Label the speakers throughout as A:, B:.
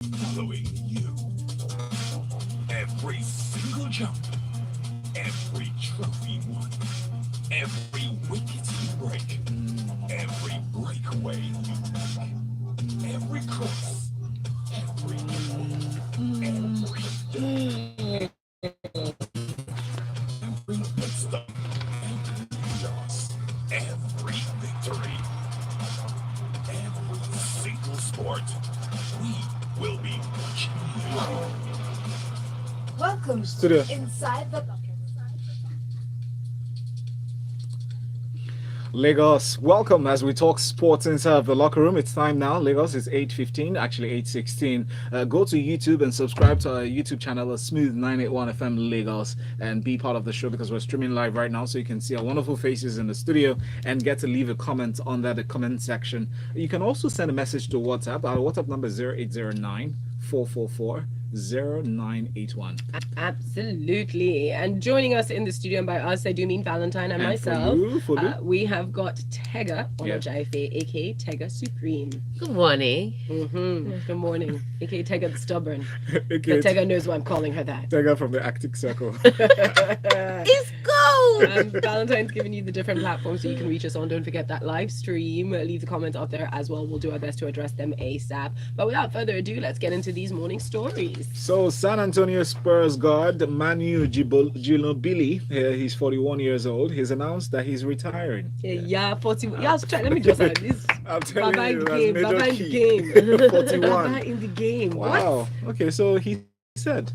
A: following you. Every single jump, every trophy won, every wicket you break, every breakaway you make, every cross, every every pit stop, every loss, every victory, every single sport. We will be watching you. Welcome
B: Studio.
A: inside the
B: Lagos, welcome as we talk sports inside the locker room. It's time now. Lagos is 8:15, actually 8:16. Go to YouTube and subscribe to our YouTube channel, Smooth 981 FM Lagos, and be part of the show because we're streaming live right now, so you can see our wonderful faces in the studio and get to leave a comment on that, the comment section. You can also send a message to WhatsApp. Our WhatsApp number is 0809 444 0981.
C: Absolutely. And joining us in the studio, and by us, I do mean Valentine and myself.
B: Folu.
C: We have got Tega Onojaife, aka Tega Supreme.
D: Good morning.
C: Good morning, aka Tega the Stubborn.
B: Okay,
C: But Tega knows why I'm calling her that.
B: Tega from the Arctic Circle.
D: It's go!
C: Valentine's giving you the different platforms so you can reach us on. Don't forget that live stream. Leave the comments out there as well. We'll do our best to address them ASAP. But without further ado, let's get into these morning stories.
B: So, San Antonio Spurs guard Manu Ginobili, he's 41 years old. He's announced that he's retiring.
C: Yeah, 40. Yeah, let me just add this.
B: I'm telling
C: Baba
B: you,
C: in the game.
B: that's
C: Baba in
B: major
C: the
B: key.
C: game.
B: 41.
C: Baba in the game.
B: Wow. Okay, so he said,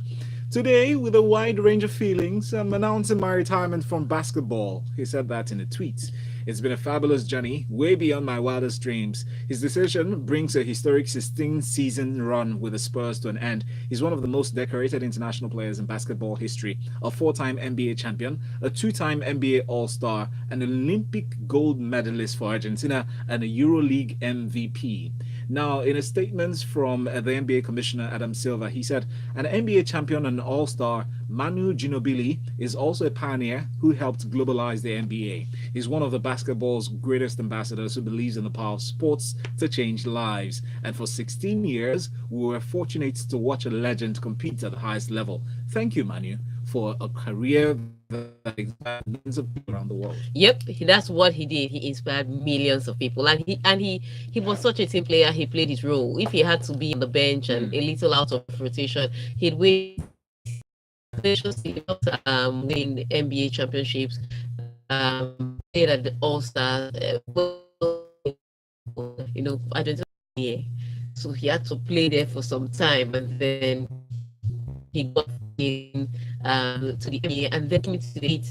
B: today, with a wide range of feelings, I'm announcing my retirement from basketball. He said that in a tweet. It's been a fabulous journey, way beyond my wildest dreams. His decision brings a historic 16-season run with the Spurs to an end. He's one of the most decorated international players in basketball history, a four-time NBA champion, a two-time NBA All-Star, an Olympic gold medalist for Argentina, and a EuroLeague MVP. Now, in a statement from the NBA Commissioner Adam Silver, he said, an NBA champion and All-Star, Manu Ginobili, is also a pioneer who helped globalize the NBA. He's one of the basketball's greatest ambassadors who believes in the power of sports to change lives. And for 16 years, we were fortunate to watch a legend compete at the highest level. Thank you, Manu, for a career that inspired millions of people around the world.
D: Yep, that's what he did. He inspired millions of people, and he was such a team player. He played his role. If he had to be on the bench and a little out of rotation, he'd win win NBA championships, played at the All Stars, Argentina. So he had to play there for some time, and then he got in to the NBA, and then came to the Heat,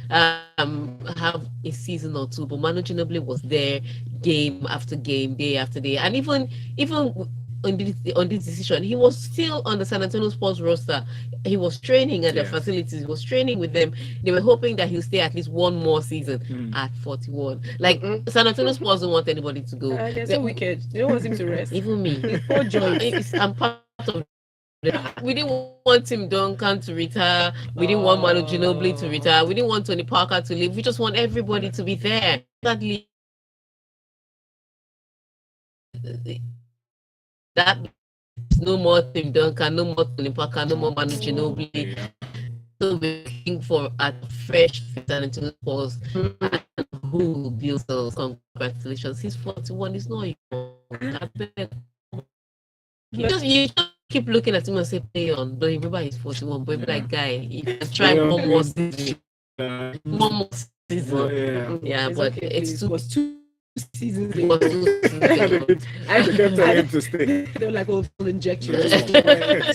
D: have a season or two. But Manu Ginobili was there game after game, day after day, and even on this decision, he was still on the San Antonio Spurs roster. He was training at their facilities. He was training with them. They were hoping that he'll stay at least one more season at 41. Like San Antonio Spurs don't want anybody to go.
C: They're so wicked. They don't want him to rest.
D: Even me.
C: His poor joints.
D: I'm part of. We didn't want Tim Duncan to retire. We didn't want Manu Ginobili to retire. We didn't want Tony Parker to leave. We just want everybody to be there. Sadly, that no more Tim Duncan, no more Tony Parker, no more Manu Ginobili. So we're looking for a fresh San Antonio Spurs who builds those. Congratulations. He's 41. He's not young. You just keep looking at him and say, play on. But remember, he's 41. But like, guy, you can try one more season. One more season. But
C: okay,
D: it's
C: it was 2 seasons.
D: It was 2 seasons.
B: I kept telling him to stay.
C: They're like all injections.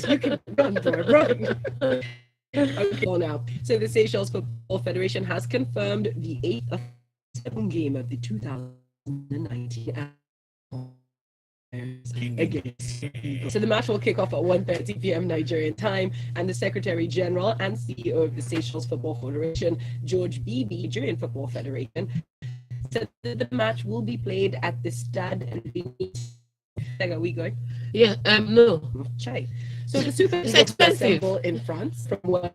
C: You can run, bro, run. Okay, well now. So the Seychelles Football Federation has confirmed the 8th game of the 2019 against. So the match will kick off at 1:30 p.m. Nigerian time, and the Secretary General and CEO of the Seychelles Football Federation, George Beebe, Nigerian Football Federation, said that the match will be played at the Stade Are we going?
D: Yeah, no.
C: Chai. So the Super
D: It's expensive.
C: Assemble in France from where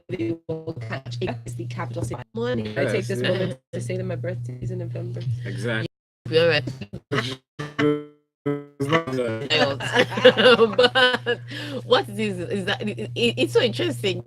C: they will catch the capital city.
D: Morning.
C: I take this
D: Yes,
C: moment to say that my birthday is in November.
B: Exactly.
D: Be all right. But what it is that it's so interesting,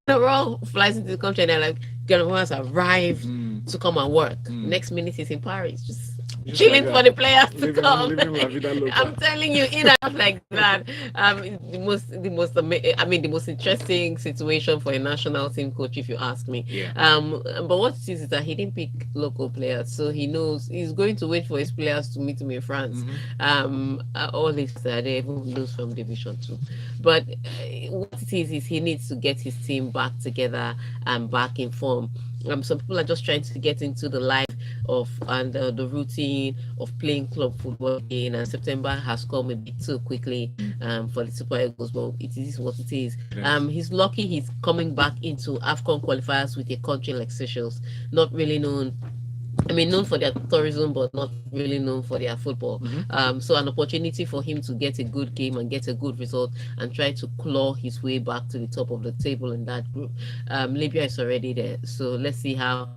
D: General flies into the country and they're like, General has arrived to come and work. Next minute he's in Paris, just chilling
B: like
D: for the players to
B: living
D: come.
B: La vida loca.
D: I'm telling you, in and out like that. The most interesting situation for a national team coach, if you ask me.
B: Yeah.
D: But what it is that he didn't pick local players, so he knows he's going to wait for his players to meet him in France. All this they even lose from Division 2. But what it is he needs to get his team back together and back in form. Some people are just trying to get into the life of and the routine of playing club football again, and September has come a bit too quickly for the Super Eagles, but it is what it is. He's lucky he's coming back into AFCON qualifiers with a country like Seychelles, not really known for their tourism, but not really known for their football. So an opportunity for him to get a good game and get a good result and try to claw his way back to the top of the table in that group. Libya is already there, so let's see how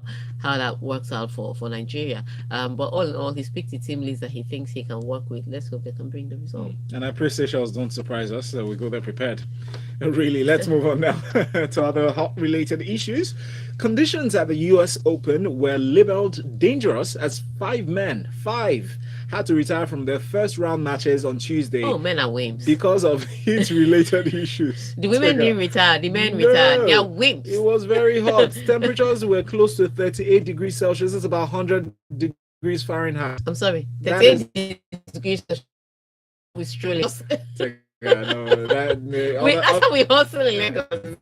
D: that works out for Nigeria. But all in all, he's picked the team list that he thinks he can work with. Let's hope they can bring the result.
B: And I pray Seychelles don't surprise us, so we go there prepared. Really, let's move on now to other hot-related issues. Conditions at the US Open were labeled dangerous as five men had to retire from their first round matches on Tuesday.
D: Oh, men are wimps.
B: Because of heat-related issues.
D: The women didn't retire, the men retired. They are wimps.
B: It was very hot. Temperatures were close to 38 degrees Celsius. It's about 100 degrees Fahrenheit.
D: I'm sorry, 38 degrees with strollers. Wait, that's how we hustle in Lagos.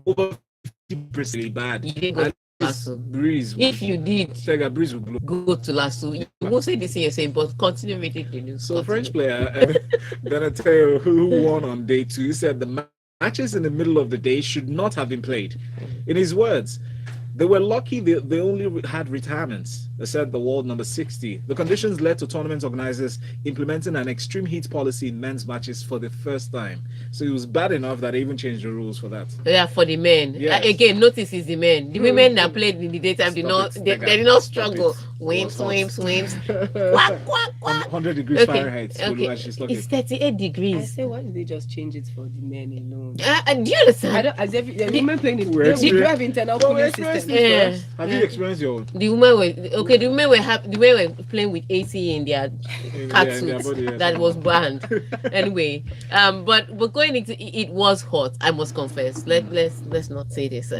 B: Over 50% bad.
D: You didn't go to Lasso.
B: Breeze.
D: If you did,
B: Tega breeze will blow.
D: go to Lasso. You won't say this in your saying, but continue reading the news.
B: So French player Valentine Ohu, who won on day 2, said the matches in the middle of the day should not have been played. In his words, they were lucky they only had retirements, said the world number 60. The conditions led to tournament organizers implementing an extreme heat policy in men's matches for the first time. So it was bad enough that they even changed the rules for that.
D: Yeah, for the men.
B: Yes.
D: Again, notice is the men. The women that played in the daytime did not struggle. Wimps. Quack, quack, quack.
B: 100 degrees Fahrenheit.
D: It's 38 degrees.
C: I say, why did they just change it for the men alone?
D: Do you understand?
C: I don't, as if the women playing it, they do have internal cooling system.
D: Yeah.
B: Have you experienced your own?
D: The women were playing with AC in their catsuits.
B: Body, yes.
D: That was banned. Anyway, but going into it was hot. I must confess. Let's not say this.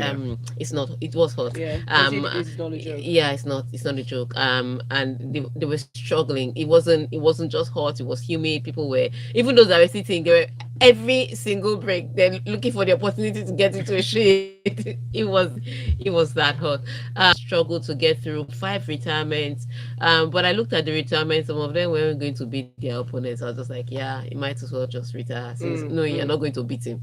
D: It's not. It was hot.
C: Yeah. It's not a joke.
D: Yeah, it's not a joke. And they were struggling. It wasn't just hot. It was humid. People were, even those that were sitting, they were every single break they're looking for the opportunity to get into a shade. It was that hot. Struggled to get through 5 retirements. But I looked at the retirements. Some of them weren't going to beat their opponents. I was just like, yeah, you might as well just retire. Since you're not going to beat him.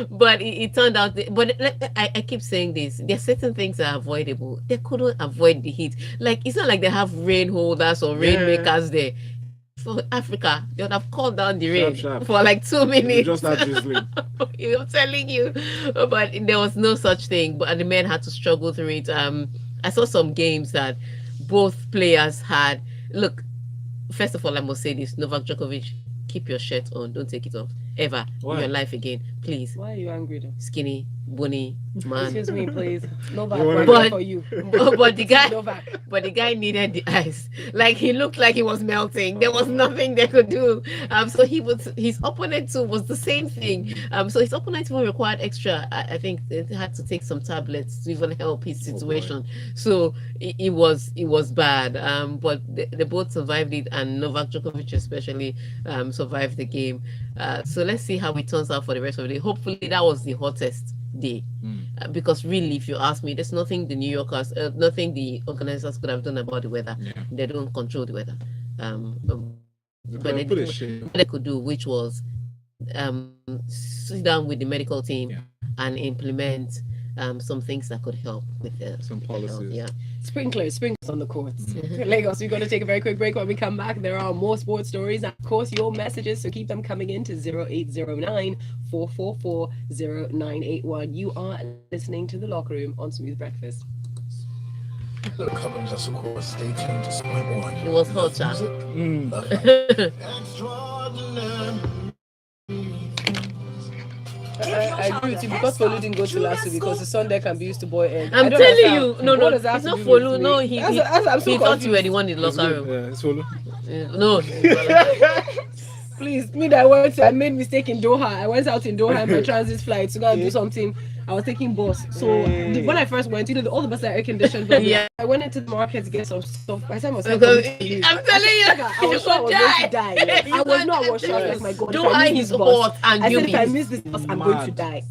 D: But it turned out. But I keep saying this. There are certain things that are avoidable. They couldn't avoid the heat. Like, it's not like they have rain holders or rainmakers there. For Africa, they would have called down the rain for like 2 minutes.
B: Just not drizzling.
D: I'm telling you. But there was no such thing. But the men had to struggle through it. I saw some games that both players had. Look, first of all, I must say this: Novak Djokovic, keep your shirt on. Don't take it off ever in your life again, please.
C: Why are you angry though?
D: Skinny, bony man.
C: Excuse me, please. Novak, for you.
D: But the guy needed the ice. Like, he looked like he was melting. There was nothing they could do. So his opponent too was the same thing. So his opponent even required extra. I think they had to take some tablets to even help his situation. So it was bad. But they both survived it, and Novak Djokovic especially survived the game. So let's see how it turns out for the rest of the day. Hopefully that was the hottest day, because really, if you ask me, there's nothing the New Yorkers, nothing the organizers could have done about the weather. They don't control the weather. But they did what they could do, which was sit down with the medical team and implement some things that could help with
B: some policies.
C: Sprinklers on the courts. Lagos, we're going to take a very quick break. When we come back, there are more sports stories and, of course, your messages, so keep them coming in to 0809 444 0981. You are listening to The Locker Room on Smooth Breakfast.
A: The coming just, of course, stay tuned to Sport 1.
D: It was hot, Cha.
C: I agree with you because Folu didn't go to last week because the Sunday can be used to boil egg.
D: I'm telling you, no, it's
C: It's
D: not Folu. No, he thought you were the one in the locker room.
B: Yeah, it's Folu.
D: No.
C: Please, me that I made mistake in Doha. I went out in Doha in my transit flight to go and do something. I was taking bus. So when I first went, all the buses are air conditioned.
D: Yeah.
C: I went into the market to get some stuff. By the time I was
D: I'm telling you,
C: I was sure I was going to die. I was not. I was sure. I was like, my God.
D: Doha is hot and
C: I said,
D: humid.
C: if I miss this bus, I'm going to die.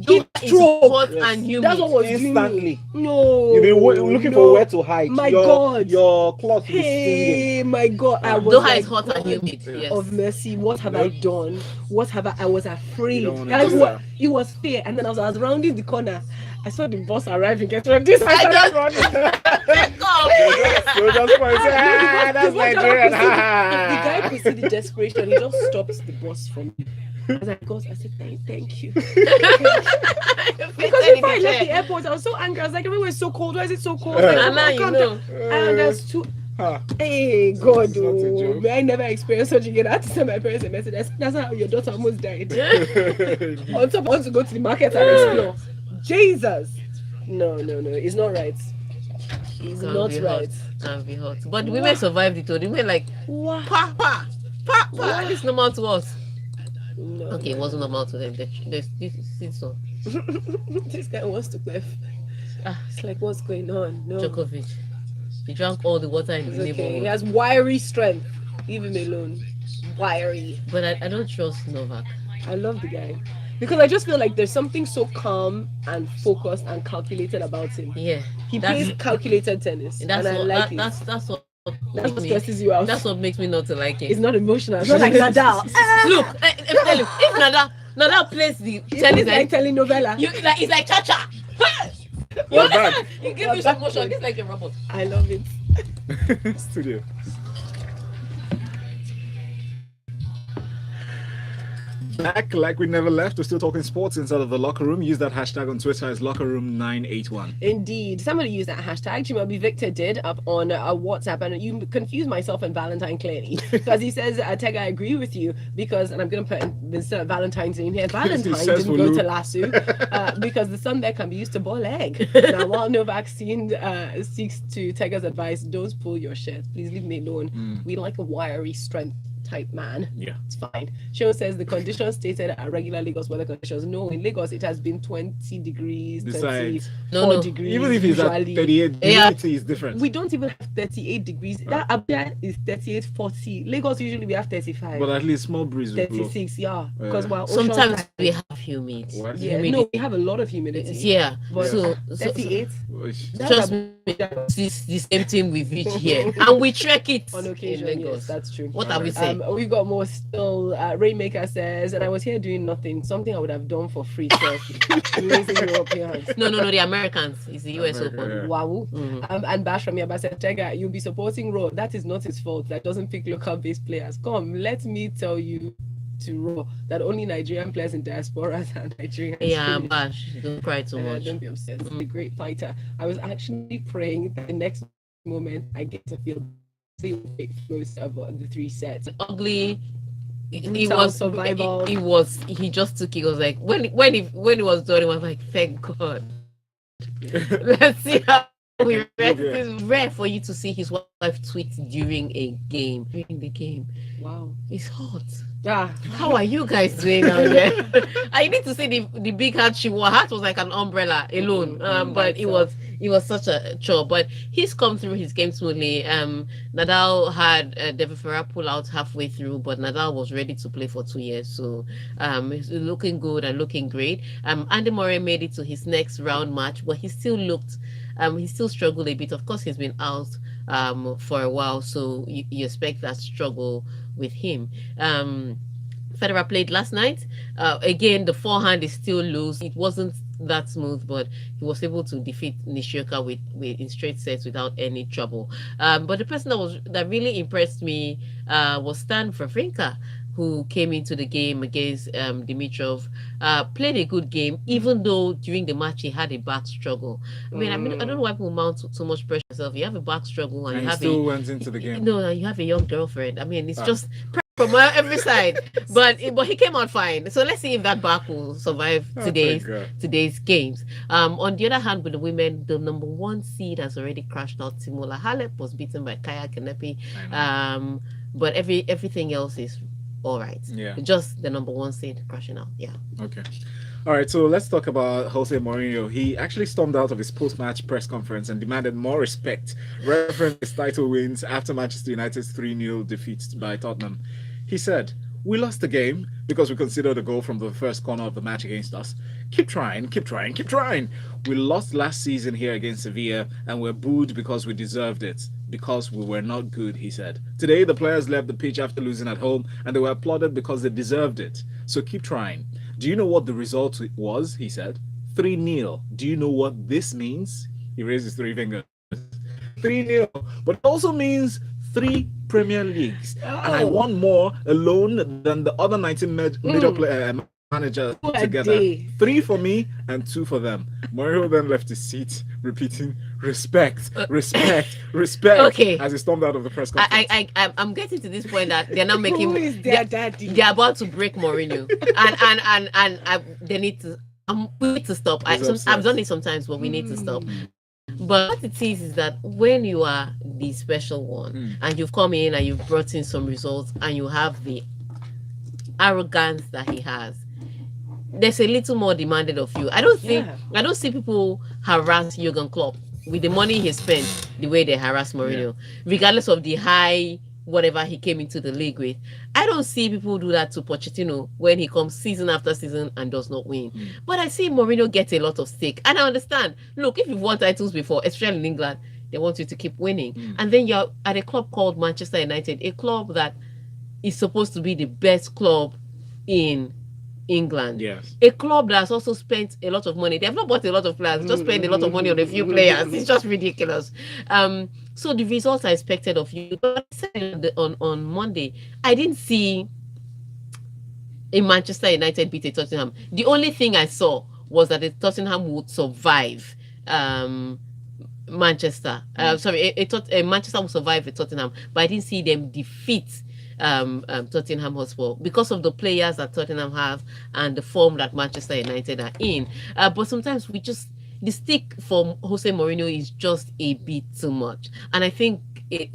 D: Heat
C: stroke.
D: hot and humid.
C: That's what was
B: Instantly.
C: doing. No.
B: You've been looking for where to hide.
C: My God.
B: Your cloth is
C: Hey, my God. I was
D: Doha
C: like,
D: is hot and humid. Yes.
C: of mercy, what have I done? What have I was afraid.
B: You don't wanna
C: Guys,
B: do that.
C: it was fear. And then I was rounding the corner. I saw the bus arriving. Get ready. This I
D: don't-
C: started running.
B: So just point, that's Nigerian.
C: The guy could see the desperation. He just stops the bus from me. As I go, I said, thank you. Because before I left the airport, I was so angry. I was like, everywhere's so cold. Why is it so cold? Like,
D: And now you know.
C: And there's two. Hey, God,
B: It's not a
C: oh,
B: joke.
C: may I never experienced such again. I had to send my parents a message. That's how your daughter almost died. On top, I want to go to the market and explore. Jesus. No. It's not right. It's not right.
D: Can't be hot. But the women survived it. The women like,
C: Wow.
D: pa. It's normal to us.
C: No.
D: Okay, it wasn't normal to them. This so.
C: This guy wants to cliff.
D: Ah,
C: It's like, what's going on? No.
D: Djokovic. He drank all the water in
C: It's
D: the
C: okay.
D: neighborhood.
C: He has wiry strength. Leave him alone. Wiry.
D: But I don't trust Novak.
C: I love the guy. Because I just feel like there's something so calm and focused and calculated about him.
D: Yeah.
C: He plays calculated tennis. And I like it.
D: That's what
C: That's what
D: makes me,
C: stresses you out.
D: that's what makes me not to like
C: It's
D: him.
C: not emotional. It's not like Nadal.
D: Look, I'm telling you, if Nadal plays the tennis
C: It's like telenovela.
D: it's like cha-cha.
B: You're back.
D: You give me some motion. It's like a robot.
C: I love it.
B: Studio. Back like we never left. We're still talking sports inside of the locker room. Use that hashtag on Twitter as lockerroom981.
C: Indeed. Somebody used that hashtag. Chimabi Victor did up on WhatsApp, and you confused myself and Valentine clearly. Because he says, Tega, I agree with you because, and I'm going to put instead of Valentine's in here, Valentine
B: says
C: didn't go
B: Folu.
C: to Lasso because the sun there can be used to boil egg. Now, while Novak seeks to Tega's advice, don't pull your shirt. Please leave me alone. We like a wiry strength type man.
B: Yeah.
C: It's fine. Sean says the conditions stated are regular Lagos weather conditions. No, in Lagos it has been 20 degrees,
B: Besides,
C: 24
D: No.
C: degrees.
B: even if it's at
C: usually.
B: 38, the
D: Yeah.
B: humidity is different.
C: We don't even have 38 degrees. That up there is 38, 40. Lagos usually we have 35.
B: But at least small breeze will blow.
C: 36, yeah. Because
B: Yeah.
C: we're
D: Sometimes we have humid.
B: What?
C: yeah,
D: humidity.
C: no, we have a lot of humidity.
D: Yeah.
C: But
D: So
C: 38
D: trust me, it's the same thing we reach here, and we trek it
C: on occasion.
D: in
C: Yes,
D: Lagos.
C: that's true.
D: What are we saying?
C: We've got more still. Rainmaker says, and I was here doing nothing. Something I would have done for free. Raising Europeans.
D: No, the Americans. It's the US
B: America,
D: Open.
B: yeah.
C: Wow.
D: Mhm.
C: And Bash from Yaba said, Tega, you'll be supporting Raw. That is not his fault. That doesn't pick local based players. Come, let me tell you to Raw that only Nigerian players in diaspora are Nigerian.
D: Yeah, Bash, don't cry too much.
C: Don't be upset. He's a great fighter. I was actually praying that the next moment I get to feel most of the 3 sets.
D: Ugly. He
C: Brutal
D: was
C: survival.
D: He just took it. He was like when he was done, he was like, thank God. Let's see how we rest. It's rare for you to see his wife tweet during the game.
C: Wow.
D: It's hot.
C: Yeah.
D: How are you guys doing out there? I need to see the big hat she wore. Her hat was like an umbrella alone. But it was such a chore. But he's come through his game smoothly. Nadal had David Ferrer pull out halfway through, but Nadal was ready to play for 2 years. So he's looking good and looking great. Andy Murray made it to his next round match, but he still struggled a bit. Of course, he's been out for a while, so you expect that struggle with him. Federer played last night. Again, the forehand is still loose. It wasn't that smooth, but he was able to defeat Nishioka with in straight sets without any trouble. But the person that really impressed me was Stan Wawrinka. who came into the game against Dimitrov, played a good game, even though during the match he had a back struggle. I don't know why people mount so much pressure on yourself. You have a back struggle and
B: And
D: you
B: he
D: have
B: still went into the game.
D: no, you have a young girlfriend. I mean, it's just from every side. But he came out fine. So let's see if that back will survive today's games. On the other hand, with the women, the number 1 seed has already crashed out. Timola Halep was beaten by Kaya Kanepi. But everything else is all right.
B: Yeah.
D: Just the number 1 seed crashing out. Yeah.
B: Okay. All right, so let's talk about Jose Mourinho. He actually stormed out of his post-match press conference and demanded more respect, referencing his title wins after Manchester United's 3-0 defeat by Tottenham. He said, "We lost the game because we considered a goal from the first corner of the match against us. Keep trying, keep trying, keep trying. We lost last season here against Sevilla and we're booed because we deserved it. Because we were not good," he said. "Today, the players left the pitch after losing at home and they were applauded because they deserved it. So keep trying. Do you know what the result was?" he said. 3-0. Do you know what this means? He raised his 3 fingers. 3-0. But it also means 3 Premier Leagues. And I want more alone than the other 19 major managers together. 3 for me and 2 for them. Mourinho then left his seat, repeating, "Respect, respect, respect,"
D: Okay.
B: as he stormed out of the press conference.
D: I'm getting to this point that they're not making.
C: Who is their daddy?
D: They're about to break Mourinho, and they need to. We need to stop. I've done it sometimes, but we need to stop. But what it is that when you are the special one and you've come in and you've brought in some results and you have the arrogance that he has, there's a little more demanded of you. I don't see people harass Jurgen Klopp with the money he spent the way they harass Mourinho, regardless of the high whatever he came into the league with. I don't see people do that to Pochettino when he comes season after season and does not win. But I see Mourinho get a lot of stake. And I understand. Look, if you've won titles before, especially in England, they want you to keep winning. And then you're at a club called Manchester United, a club that is supposed to be the best club in England.
B: Yes.
D: A club that's also spent a lot of money. They've not bought a lot of players, just spent a lot of money on a few players. It's just ridiculous. So the results are expected of you. But I said on Monday, I didn't see a Manchester United beat a Tottenham. The only thing I saw was that the Tottenham would survive Manchester. Manchester will survive a Tottenham, but I didn't see them defeat Tottenham Hotspur because of the players that Tottenham have and the form that Manchester United are in. But sometimes the stick for Jose Mourinho is just a bit too much, and I think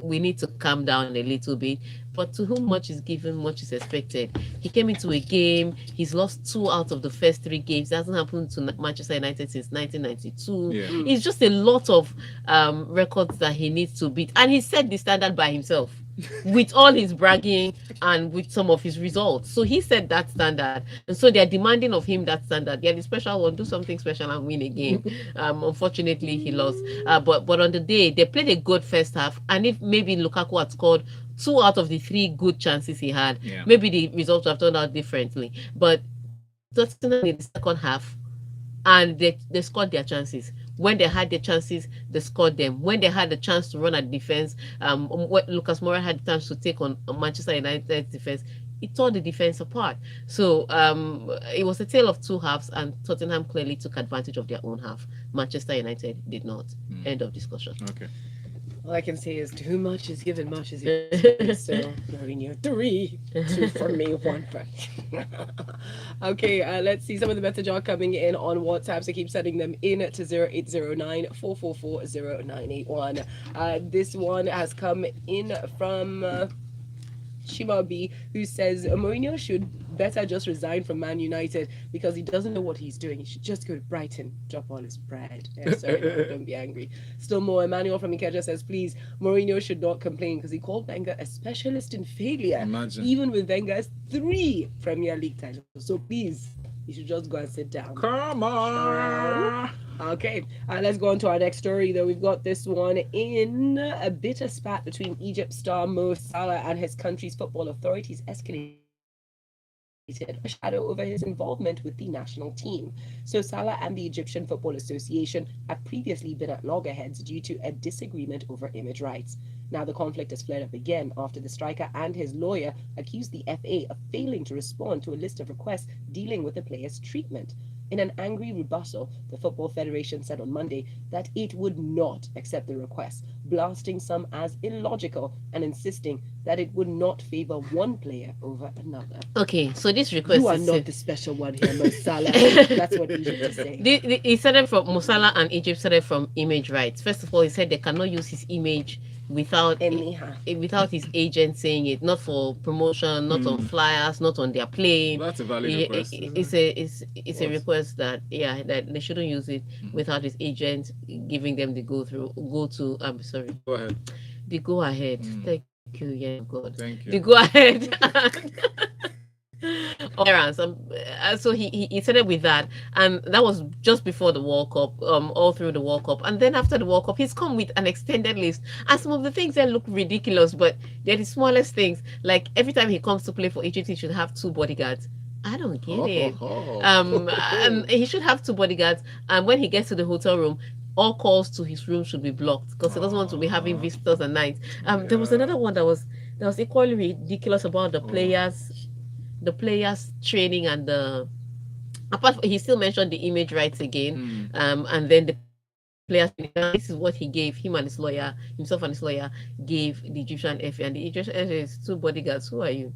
D: we need to calm down a little bit. But to whom much is given, much is expected. He came into a game, he's lost 2 out of the first 3 games. It hasn't happened to Manchester United since 1992.
B: Yeah.
D: It's just a lot of records that he needs to beat, and he set the standard by himself. With all his bragging and with some of his results. So he set that standard. And so they're demanding of him that standard. They're the special one, do something special and win a game. Unfortunately, he lost. But on the day, they played a good first half. And if maybe Lukaku had scored 2 out of the 3 good chances he had, maybe the results would have turned out differently. But Tottenham in the second half, and they scored their chances. When they had the chances, they scored them. When they had the chance to run at defense, Lucas Moura had the chance to take on Manchester United's defense, it tore the defense apart. So it was a tale of 2 halves, and Tottenham clearly took advantage of their own half. Manchester United did not. End of discussion.
B: Okay.
C: All I can say is too much is given, much is given. So, Mourinho, 3, 2 for me, 1 for Okay, let's see. Some of the messages are coming in on WhatsApp, so keep sending them in to 0809-444-0981. This one has come in from Shima B, who says Mourinho should better just resign from Man United because he doesn't know what he's doing. He should just go to Brighton, drop all his bread. Yeah, sorry, no, don't be angry. Still more, Emmanuel from Ikeja says, please, Mourinho should not complain because he called Wenger a specialist in failure.
B: Imagine.
C: Even with Wenger's 3 Premier League titles. So please, you should just go and sit down.
B: Come on.
C: Okay, let's go on to our next story, though. We've got this one in a bitter spat between Egypt star Mo Salah and his country's football authorities escalating a shadow over his involvement with the national team. So Salah and the Egyptian Football Association have previously been at loggerheads due to a disagreement over image rights. Now the conflict has flared up again after the striker and his lawyer accused the FA of failing to respond to a list of requests dealing with the player's treatment. In an angry rebuttal, the Football Federation said on Monday that it would not accept the request, blasting some as illogical and insisting that it would not favor one player over another.
D: Okay, so this request
C: You are
D: is
C: not the special one here, Mo Salah. That's what Egypt is saying.
D: He started from Mo Salah and Egypt started from image rights. First of all, he said they cannot use his image without his agent saying it, not for promotion, not on flyers, not on their plane.
B: That's a valid request.
D: It's a request that that they shouldn't use it without his agent giving them the go ahead. The go ahead. Thank you, yeah, God.
B: Thank you.
D: The go ahead. So he started with that, and that was just before the World Cup, all through the World Cup, and then after the World Cup, he's come with an extended list, and some of the things that look ridiculous, but they're the smallest things. Like every time he comes to play for Egypt, he should have 2 bodyguards. I don't get it. And he should have 2 bodyguards, and when he gets to the hotel room, all calls to his room should be blocked because he doesn't want to be having visitors at night. There was another one that was equally ridiculous about the players training and he still mentioned the image rights again, and then the players. This is what he gave himself and his lawyer gave the Egyptian FA, and the Egyptian FA is 2 bodyguards. Who are you?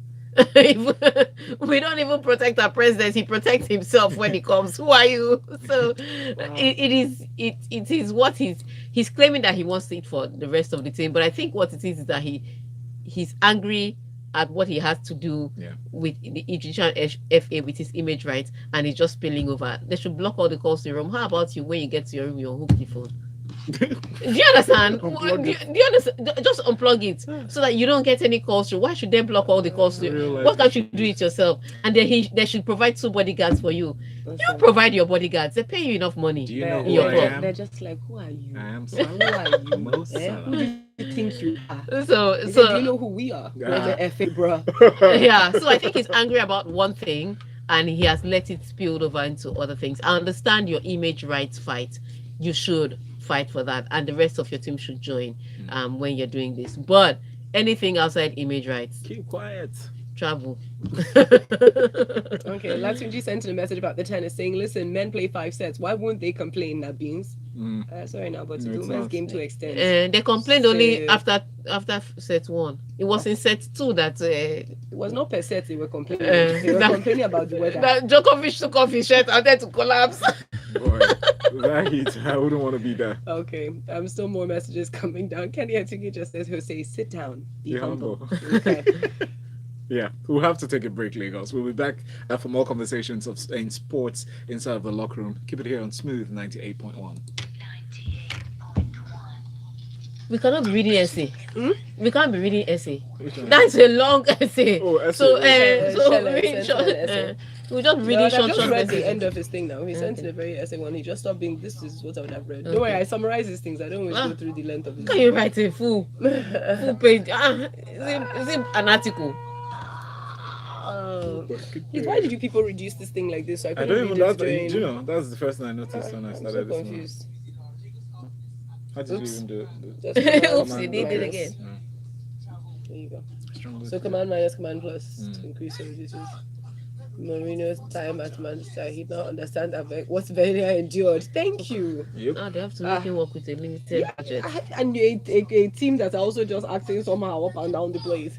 D: We don't even protect our president. He protects himself when he comes. Who are you? So it is what he's claiming that he wants it for the rest of the team. But I think what it is that he's angry at what he has to do with the Egyptian FA with his image rights, and he's just spilling over. They should block all the calls to your room. How about you when you get to your room, you unhook the phone? Do you understand? Do you understand? Just unplug it so that you don't get any calls through. Why should they block all the calls through? Why can't you do it yourself? And then they should provide 2 bodyguards for you. You provide your bodyguards. They pay you enough money.
B: Do you know who I am?
C: They're just like, who are you?
B: I am
C: Who are you?
B: Mo Salah.
C: Who do you think you are?
D: So
C: Do you know who we are? We're the FA, bro.
D: So I think he's angry about one thing and he has let it spill over into other things. I understand your image rights fight. You should fight for that, and the rest of your team should join when you're doing this. But anything outside image rights,
B: Keep quiet.
D: travel.
C: Okay, Latunji sent in a message about the tennis saying, listen, men play 5 sets. Why won't they complain, Nabins? Sorry now, but the women's game to extend.
D: They complained only after set 1. It was in set 2 that
C: it was not per set they were complaining. They were complaining about the weather.
D: that Djokovic took off his shirt and then to collapse.
B: Boy, that heat, I wouldn't want to be there.
C: Okay, still more messages coming down. Kenny Atiki just says, Jose, sit down, be humble.
B: humble.
C: Okay.
B: Yeah, we'll have to take a break, Lagos. We'll be back for more conversations in sports inside of the locker room. Keep it here on Smooth 98.1.
D: We cannot be reading essay. We can't be reading essay. That's a long essay.
B: Oh, essay.
D: So we just reading
C: I
D: short
C: just read
D: messages.
C: the end of his thing now. He sent in a very essay one. He just stopped being, this is what I would have read. Don't worry, I summarize these things. I don't always go through the length of this.
D: Can you write a full page? Is it an article?
C: Why did you people reduce this thing like this? So
B: I don't even know. Do you know? That's the first thing I noticed when I
C: I'm
B: started
C: so
B: this one.
C: confused.
B: How did
C: Oops.
B: you even do it?
C: Just
D: Oops, you did it again.
C: There you go.
B: Strong
C: So command minus command plus to increase the reduces. Mourinho's time at Manchester, he now understands what Valentine endured. Thank you.
B: Yep.
D: Now they have to make him work with a limited budget.
C: And a team that's also just acting somehow up and down the place.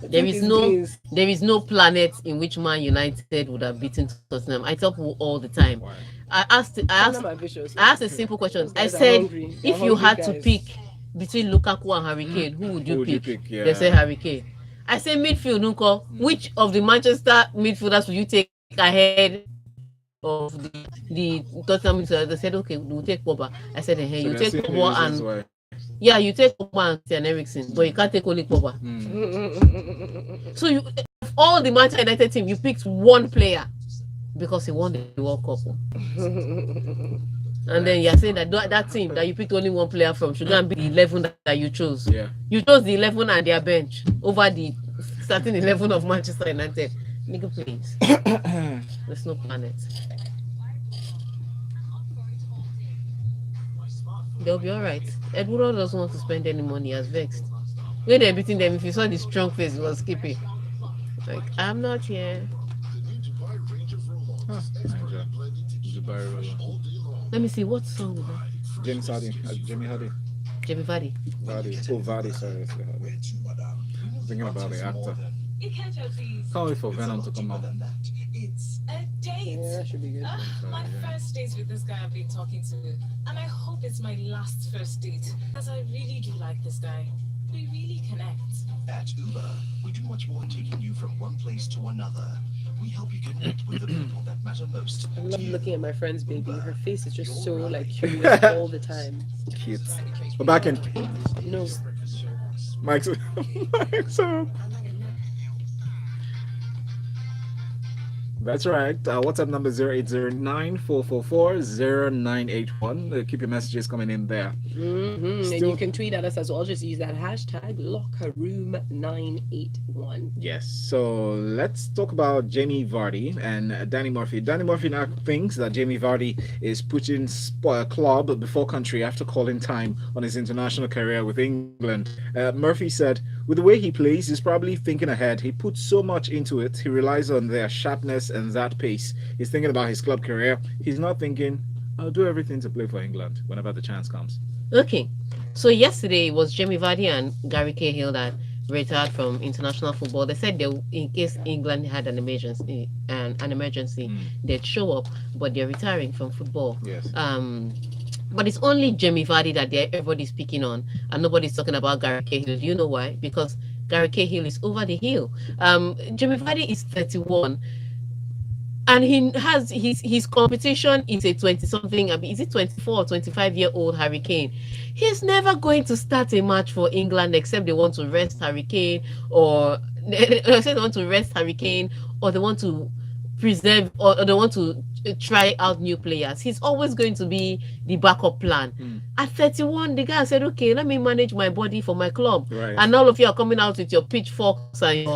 D: There is no planet in which Man United would have beaten Tottenham. I tell people all the time. I asked a simple question. I said, if you had to pick between Lukaku and Harry Kane, who would you pick?
B: Yeah.
D: They say Harry Kane. I say midfield, Nunko. Which of the Manchester midfielders would you take ahead of the Tottenham midfielders? They said, okay, we'll take Pogba. I said, hey, you take Pogba and yeah, you take Pogba and Christian Eriksen, but you can't take only Pogba. So you, all the Manchester United team, you picked one player because he won the World Cup. And then you're saying that team that you picked only one player from should go and be the 11 that you chose.
B: Yeah.
D: You chose the 11 and their bench over the starting 11 of Manchester United. Nigga, please. There's no planet. They'll be alright. Edward doesn't want to spend any money as vexed. When they're beating them, if you saw the strong face, he was skipping. Like, I'm not here. Let me see, what song is that?
B: James Hardy. Jamie Hardy.
D: Jamie Vardy.
B: Vardy. Oh, Vardy, sorry. Thinking about the actor. Can't wait for Venom to come out.
E: It's a date.
C: Yeah, that should be good.
E: My first date with this guy I've been talking to, and I hope it's my last first date, because I really do like this guy. We really connect.
F: At Uber, we do much more than taking you from one place to another. We help you connect with the people that matter most.
C: I love looking at my friend's baby. Her face is just so like curious all the time.
B: Cute. We're back in.
C: No.
B: Mike's up. That's right. WhatsApp number 0809-444-0981. Keep your messages coming in there.
C: And you can tweet at us as well. Just use that hashtag lockerroom981.
B: Yes. So let's talk about Jamie Vardy and Danny Murphy. Danny Murphy now thinks that Jamie Vardy is putting club before country after calling time on his international career with England. Murphy said, with the way he plays, he's probably thinking ahead. He puts so much into it. He relies on their sharpness and that pace. He's thinking about his club career. He's not thinking, I'll do everything to play for England whenever the chance comes.
D: Okay. So yesterday it was Jamie Vardy and Gary Cahill that retired from international football. They said they, in case England had an emergency, they'd show up, but they're retiring from football.
B: Yes.
D: But it's only Jamie Vardy that everybody's picking on, and nobody's talking about Gary Cahill. Do you know why? Because Gary Cahill is over the hill. Jamie Vardy is 31, and he has his competition is a 20-something. Is it 24 or 25-year-old Hurricane? He's never going to start a match for England except they want to rest Hurricane, or they want to rest Hurricane, or they want to preserve, or they want to try out new players. He's always going to be the backup plan. At 31, the guy said, okay, let me manage my body for my club.
B: Right.
D: And all of you are coming out with your pitchforks and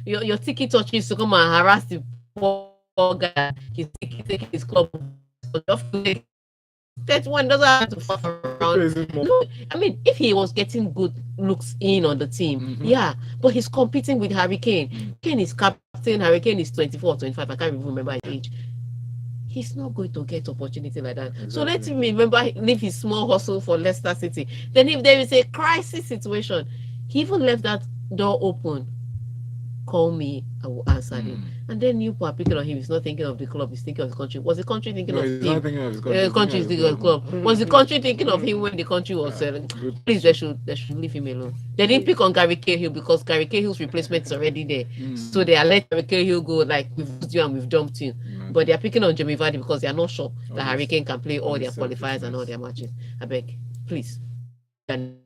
D: your tiki touches to come and harass the poor guy. He's taking his club. 31 doesn't have to fuck around. No, I mean, if he was getting good looks in on the team, yeah, but he's competing with Hurricane. Hurricane is captain, Hurricane is 24, 25, I can't even remember his age. He's not going to get opportunity like that. Exactly. So let him leave his small hustle for Leicester City. Then if there is a crisis situation, he even left that door open. Call me, I will answer him. And then you are picking on him. He's not thinking of the club, he's thinking of the country. Was the country thinking of him?
B: Not thinking of his country.
D: The country is thinking of the club. Was the country thinking of him when the country was selling? Please, they should leave him alone. They didn't pick on Gary Cahill because Gary Cahill's replacement is already there. So they are letting Gary Cahill go, like, we've used you and we've dumped you. But they are picking on Jamie Vardy because they are not sure that Hurricane can play all their qualifiers and all their matches. I beg, please.
C: And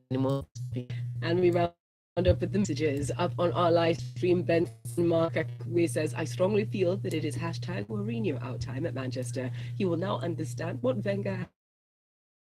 C: we round up with the messages up on our live stream. Benson Mark says, I strongly feel that it is hashtag Mourinho out time at Manchester. He will now understand what Wenger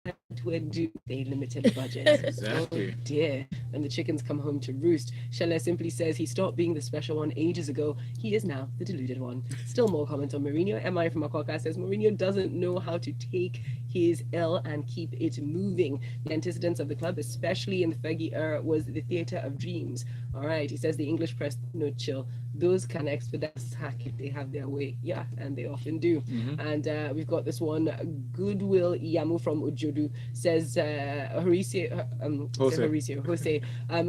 C: had to do a limited budget.
B: Exactly.
C: Oh dear. And the chickens come home to roost. Shella simply says he stopped being the special one ages ago. He is now the deluded one. Still more comments on Mourinho. MI from Akoka says Mourinho doesn't know how to take his L and keep it moving. The antecedents of the club, especially in the Fergie era, was the theatre of dreams. All right, he says the English press, no chill. Those can expedite sack if they have their way. Yeah, and they often do. And we've got this one, Goodwill Yamu from Ujodu says, Jose,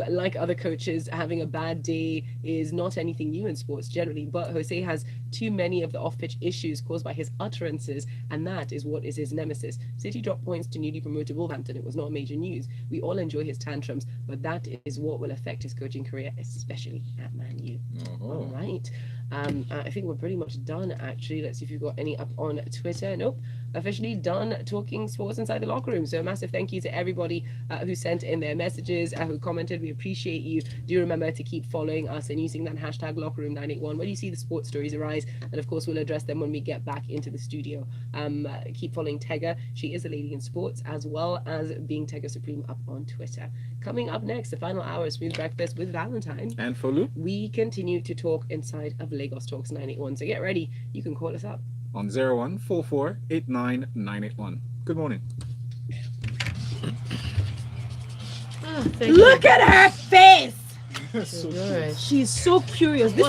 C: like other coaches, having a bad day is not anything new in sports generally, but Jose has too many of the off-pitch issues caused by his utterances, and that is what is his nemesis. City dropped points to newly promoted Wolverhampton. It was not major news. We all enjoy his tantrums, but that is what will affect his coaching career, especially at Man U. All right. I think we're pretty much done, actually. Let's see if you've got any up on Twitter. Nope. officially done talking sports inside the locker room. So a massive thank you to everybody who sent in their messages, who commented. We appreciate you. Do remember to keep following us and using that hashtag lockerroom981 when you see the sports stories arise. And of course, we'll address them when we get back into the studio. Keep following Tega. She is a lady in sports, as well as being Tega Supreme up on Twitter. Coming up next, the final hour of Smooth Breakfast with Valentine.
B: And Folu.
C: We continue to talk inside of Lagos Talks 981. So get ready. You can call us up
B: On 0144898981. Good morning.
D: Oh, thank
C: Look at her face.
B: So
D: you. All right.
C: She's so curious. This